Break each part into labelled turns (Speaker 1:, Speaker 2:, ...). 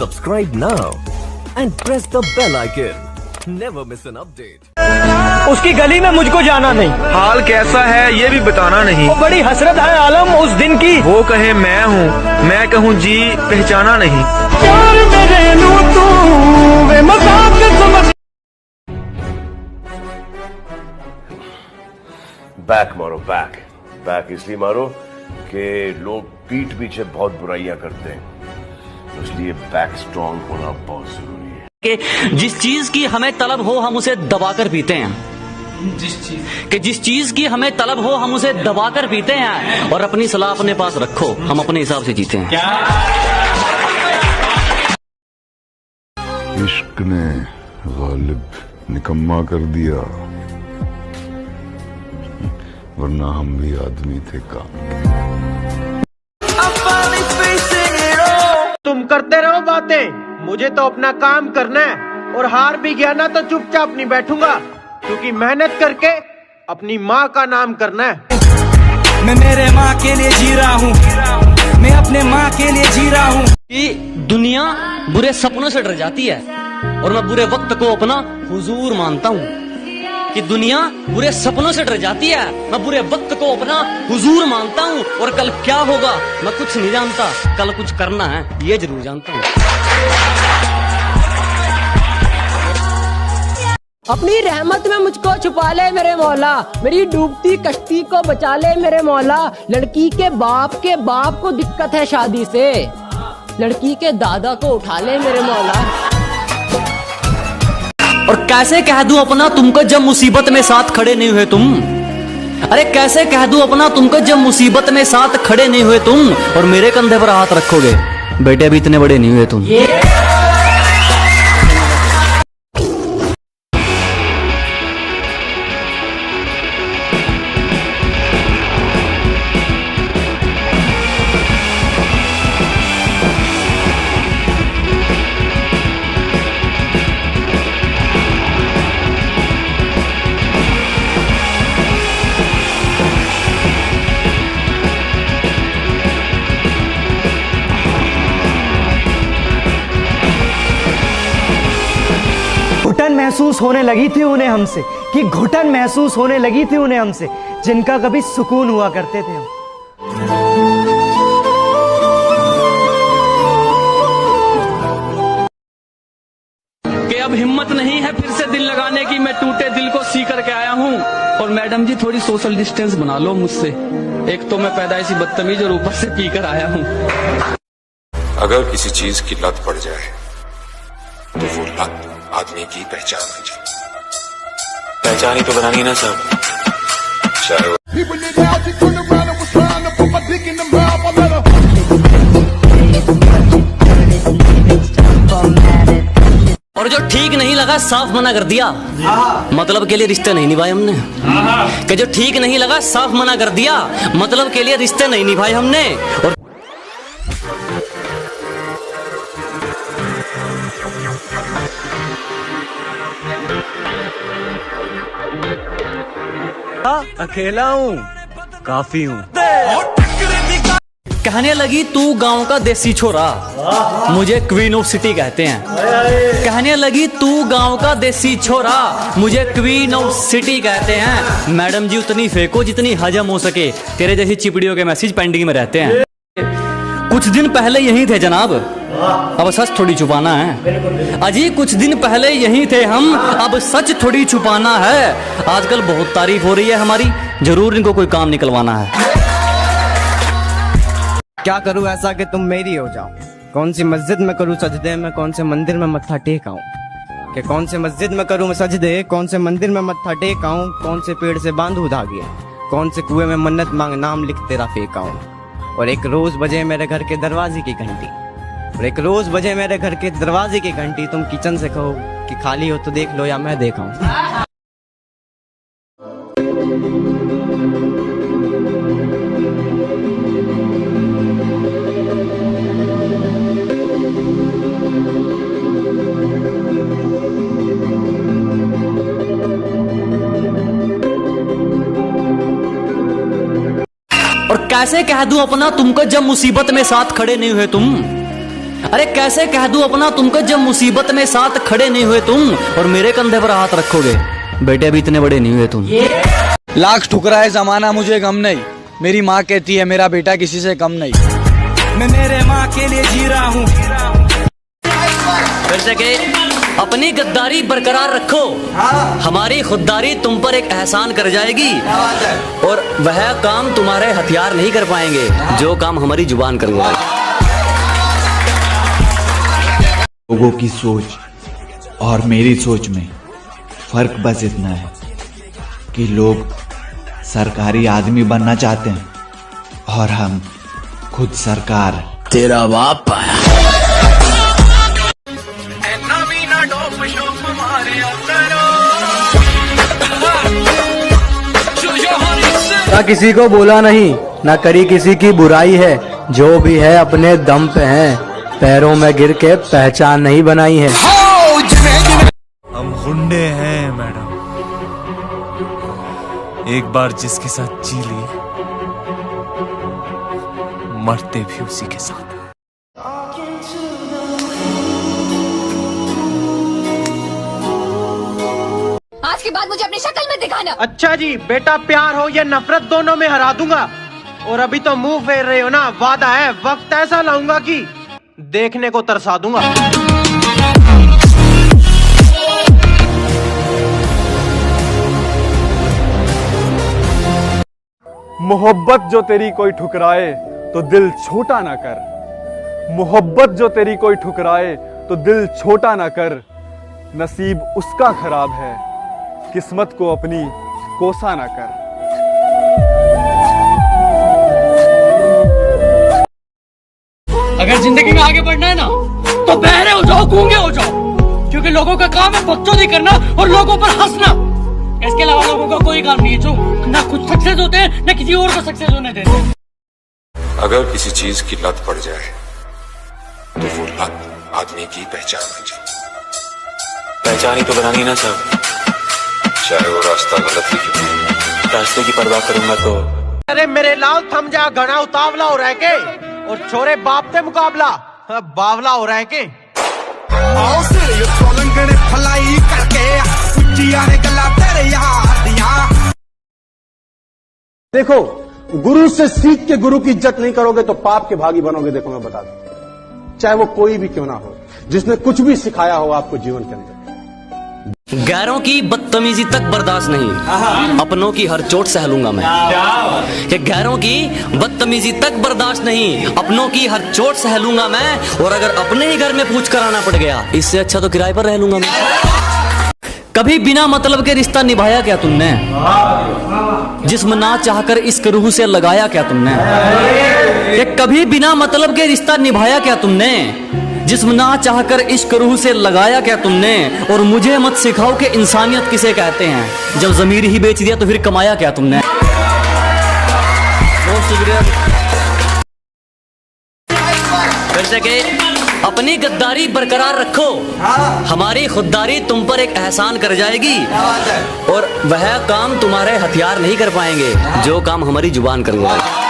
Speaker 1: Subscribe now and press the bell icon. Never miss an update.
Speaker 2: उसकी गली में मुझको जाना नहीं,
Speaker 3: हाल कैसा है ये भी बताना नहीं।
Speaker 2: वो बड़ी हसरत है आलम उस दिन की,
Speaker 3: वो कहे मैं हूँ, मैं कहूँ जी, पहचाना नहीं।
Speaker 2: प्यार मेरे नू तू वे मजाक समझ।
Speaker 4: बैक मारो, बैक इसलिए मारो कि लोग पीठ पीछे बहुत बुराइयां करते हैं, इसलिए बैक स्ट्रांग होना बहुत जरूरी है।
Speaker 5: कि जिस चीज की हमें तलब हो हम उसे दबाकर पीते हैं, जिस चीज की हमें तलब हो हम उसे दबाकर पीते हैं, और अपनी सलाह अपने पास रखो, हम अपने हिसाब से जीते हैं।
Speaker 6: इश्क ने गालिब निकम्मा कर दिया, वरना हम भी आदमी थे काम।
Speaker 2: तुम करते रहो बातें, मुझे तो अपना काम करना है, और हार भी गया ना तो चुपचाप नहीं बैठूंगा, क्योंकि मेहनत करके अपनी माँ का नाम करना है।
Speaker 7: मैं मेरे माँ के लिए जी रहा हूँ, मैं अपने माँ के लिए जी रहा हूँ।
Speaker 5: कि दुनिया बुरे सपनों से डर जाती है, और मैं बुरे वक्त को अपना हुजूर मानता हूँ। कि दुनिया बुरे सपनों से डर जाती है, मैं बुरे वक्त को अपना हुजूर मानता हूँ, और कल क्या होगा मैं कुछ नहीं जानता, कल कुछ करना है ये जरूर जानता हूँ।
Speaker 8: अपनी रहमत में मुझको छुपा ले मेरे मौला, मेरी डूबती कश्ती को बचा ले मेरे मौला। लड़की के बाप को दिक्कत है शादी से, लड़की के दादा को उठा ले मेरे मौला।
Speaker 5: और कैसे कह दूं अपना तुमको जब मुसीबत में साथ खड़े नहीं हुए तुम, अरे कैसे कह दूं अपना तुमको जब मुसीबत में साथ खड़े नहीं हुए तुम, और मेरे कंधे पर हाथ रखोगे, बेटे अभी इतने बड़े नहीं हुए तुम।
Speaker 2: घुटन महसूस होने लगी थी उन्हें हमसे, कि घुटन महसूस होने लगी थी उन्हें हमसे, जिनका कभी सुकून हुआ करते थे हम।
Speaker 9: कि अब हिम्मत नहीं है फिर से दिल लगाने की, मैं टूटे दिल को सी करके आया हूँ। और मैडम जी थोड़ी सोशल डिस्टेंस बना लो मुझसे, एक तो मैं पैदाइशी बदतमीज और ऊपर से पी कर आया हूँ।
Speaker 10: अगर किसी चीज की लत पड़ जाए तो वो लत आदमी की पहचान ही तो बनानी ना सब, चाहे
Speaker 5: और जो ठीक नहीं लगा साफ मना कर दिया, मतलब के लिए रिश्ते नहीं निभाए हमने। कि जो ठीक नहीं लगा साफ मना कर दिया, मतलब के लिए रिश्ते नहीं निभाए हमने। और
Speaker 2: अकेला हूँ, काफी हूँ।
Speaker 5: कहने लगी तू गांव का देसी छोरा, मुझे क्वीन ऑफ सिटी कहते हैं। कहने लगी तू गांव का देसी छोरा, मुझे क्वीन ऑफ सिटी कहते हैं। मैडम जी उतनी फेंको जितनी हजम हो सके, तेरे जैसी चिपड़ियों के मैसेज पेंडिंग में रहते हैं। कुछ दिन पहले यही थे जनाब, अब सच थोड़ी छुपाना है। अजी कुछ दिन पहले यही थे हम, अब सच थोड़ी छुपाना है। आजकल बहुत तारीफ हो रही है हमारी, जरूर इनको कोई काम निकलवाना है।
Speaker 7: क्या करूँ ऐसा कि तुम मेरी हो जाओ? कौन सी मस्जिद में करूँ सजदे, मैं कौन से मंदिर में मत्था टेक आऊं? कि कौन से मस्जिद में करूँ सजदे, कौन से मंदिर में मत्था टेक आऊं? कौन से पेड़ से बांधू धागे, कौन से कुएं में मन्नत मांग नाम लिख तेरा फेंक आऊं? और एक रोज बजे मेरे घर के दरवाजे की घंटी, और एक रोज बजे मेरे घर के दरवाजे की घंटी, तुम किचन से कहो कि खाली हो तो देख लो या मैं देखाऊं।
Speaker 5: और कैसे कह दूं अपना तुमको जब मुसीबत में साथ खड़े नहीं हुए तुम, अरे कैसे कह दूं अपना तुमको जब मुसीबत में साथ खड़े नहीं हुए तुम और मेरे कंधे पर हाथ रखोगे। बेटे अभी इतने बड़े नहीं हुए तुम।
Speaker 11: लाख ठुकराए जमाना मुझे गम नहीं, मेरी माँ कहती है मेरा बेटा किसी से कम नहीं।
Speaker 12: मैं मेरे माँ के लिए जी रहा हूँ।
Speaker 5: फिर से के अपनी गद्दारी बरकरार रखो, हमारी खुददारी तुम पर एक एहसान कर जाएगी और वह काम तुम्हारे हथियार नहीं कर पाएंगे जो काम हमारी जुबान कर जाएगी।
Speaker 13: लोगों की सोच और मेरी सोच में फर्क बस इतना है कि लोग सरकारी आदमी बनना चाहते हैं और हम खुद सरकार।
Speaker 12: तेरा बाप
Speaker 14: ना किसी को बोला नहीं, ना करी किसी की बुराई है, जो भी है अपने दम पे है, पैरों में गिर के पहचान नहीं बनाई है।
Speaker 15: हम गुंडे हैं मैडम, एक बार जिसके साथ जी ली मरते भी उसी के साथ।
Speaker 16: आज के बाद मुझे अपनी शक्ल में दिखाना।
Speaker 2: अच्छा जी, बेटा प्यार हो या नफरत दोनों में हरा दूंगा। और अभी तो मुंह फेर रहे हो ना, वादा है वक्त ऐसा लाऊंगा कि देखने को तरसा दूंगा।
Speaker 17: मोहब्बत जो तेरी कोई ठुकराए तो दिल छोटा ना कर, मोहब्बत जो तेरी कोई ठुकराए तो दिल छोटा ना कर, नसीब उसका खराब है किस्मत को अपनी कोसा ना कर।
Speaker 18: अगर जिंदगी में आगे बढ़ना है ना तो बहरे हो जाओ, गूंगे हो जाओ, क्योंकि लोगों का काम है बकचोदी करना और लोगों पर हंसना। इसके अलावा लोगों का कोई काम नहीं है जो ना खुद सक्सेस होते हैं ना किसी और को सक्सेस होने देते हैं।
Speaker 10: अगर किसी चीज की लत पड़ जाए तो वो लत आदमी की पहचान बन जाए।
Speaker 3: पहचान ही तो बनानी ना साहब,
Speaker 10: चाहे वो रास्ता गलत ही क्यों।
Speaker 3: रास्ते की परवाह करूंगा तो।
Speaker 2: अरे मेरे लाल थम जा, घना उतावला हो रहा है के और छोरे बाप से मुकाबला बावला हो रहा है के।
Speaker 19: देखो, गुरु से सीख के गुरु की इज्जत नहीं करोगे तो पाप के भागी बनोगे। देखो मैं बता दूं, चाहे वो कोई भी क्यों ना हो, जिसने कुछ भी सिखाया हो आपको जीवन के अंदर।
Speaker 5: गैरों की बदतमीजी तक बर्दाश्त नहीं, अपनों की हर चोट सह लूंगा मैं। कि गैरों की बदतमीजी तक बर्दाश्त नहीं, अपनों की हर चोट सह लूंगा मैं। और अगर अपने ही घर में पूछ कर आना पड़ गया, इससे अच्छा तो किराए पर रह लूंगा मैं। कभी बिना मतलब के रिश्ता निभाया क्या तुमने? जिस्म ना चाहकर इश्क रूह से लगाया क्या तुमने? कि कभी बिना मतलब के रिश्ता निभाया क्या तुमने? जिस्म ना चाहकर इश्क रूह से लगाया क्या तुमने? और मुझे मत सिखाओ कि इंसानियत किसे कहते हैं, जब ज़मीर ही बेच दिया तो फिर कमाया क्या तुमने? बहुत शुक्रिया। फिर से के अपनी गद्दारी बरकरार रखो, हमारी खुददारी तुम पर एक एहसान कर जाएगी और वह काम तुम्हारे हथियार नहीं कर पाएंगे जो काम हमारी जुबान कर जाएगी।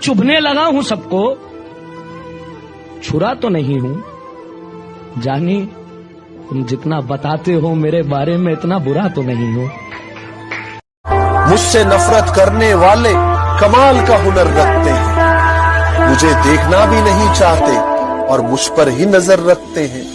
Speaker 18: चुभने लगा हूं सबको, छुरा तो नहीं हूं। जानी तुम जितना बताते हो मेरे बारे में इतना बुरा तो नहीं हूं।
Speaker 20: मुझसे नफरत करने वाले कमाल का हुनर रखते हैं, मुझे देखना भी नहीं चाहते और मुझ पर ही नजर रखते हैं।